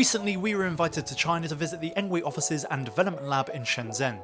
Recently, we were invited to China to visit the ebike offices and development lab in Shenzhen.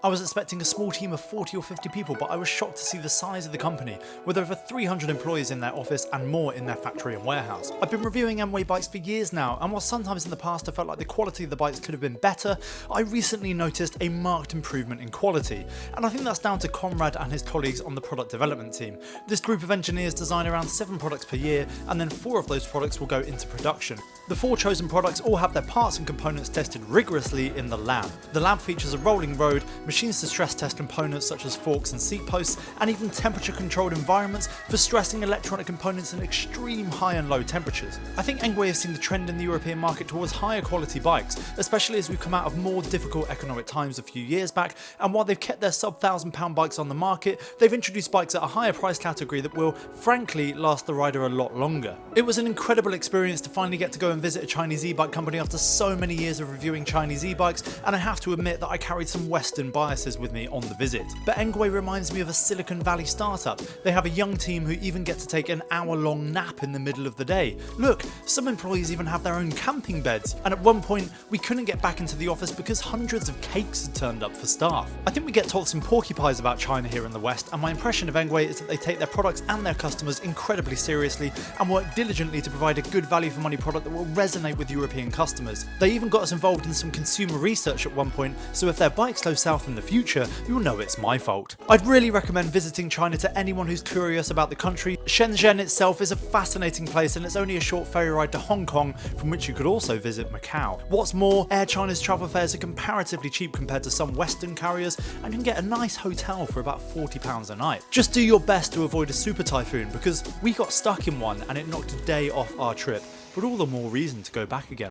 I was expecting a small team of 40 or 50 people, but I was shocked to see the size of the company, with over 300 employees in their office and more in their factory and warehouse. I've been reviewing ebike bikes for years now, and while sometimes in the past I felt like the quality of the bikes could have been better, I recently noticed a marked improvement in quality, and I think that's down to Conrad and his colleagues on the product development team. This group of engineers design around 7 products per year, and then 4 of those products will go into production. The 4 chosen products all have their parts and components tested rigorously in the lab. The lab features a rolling road, machines to stress test components such as forks and seat posts, and even temperature controlled environments for stressing electronic components in extreme high and low temperatures. I think ebike has seen the trend in the European market towards higher quality bikes, especially as we've come out of more difficult economic times a few years back, and while they've kept their sub £1,000 bikes on the market, they've introduced bikes at a higher price category that will, frankly, last the rider a lot longer. It was an incredible experience to finally get to go and visit a Chinese e-bike company after so many years of reviewing Chinese e-bikes, and I have to admit that I carried some Western biases with me on the visit. But ebike reminds me of a Silicon Valley startup. They have a young team who even get to take an hour-long nap in the middle of the day. Look, some employees even have their own camping beds, and at one point we couldn't get back into the office because hundreds of cakes had turned up for staff. I think we get told some porky pies about China here in the West, and my impression of ebike is that they take their products and their customers incredibly seriously and work diligently to provide a good value for money product that will resonate with European customers. They even got us involved in some consumer research at one point, so if their bikes go south in the future, you'll know it's my fault. I'd really recommend visiting China to anyone who's curious about the country. Shenzhen itself is a fascinating place, and it's only a short ferry ride to Hong Kong, from which you could also visit Macau. What's more, Air China's travel fares are comparatively cheap compared to some Western carriers, and you can get a nice hotel for about £40 a night. Just do your best to avoid a super typhoon, because we got stuck in one and it knocked a day off our trip, but all the more reason to go back again.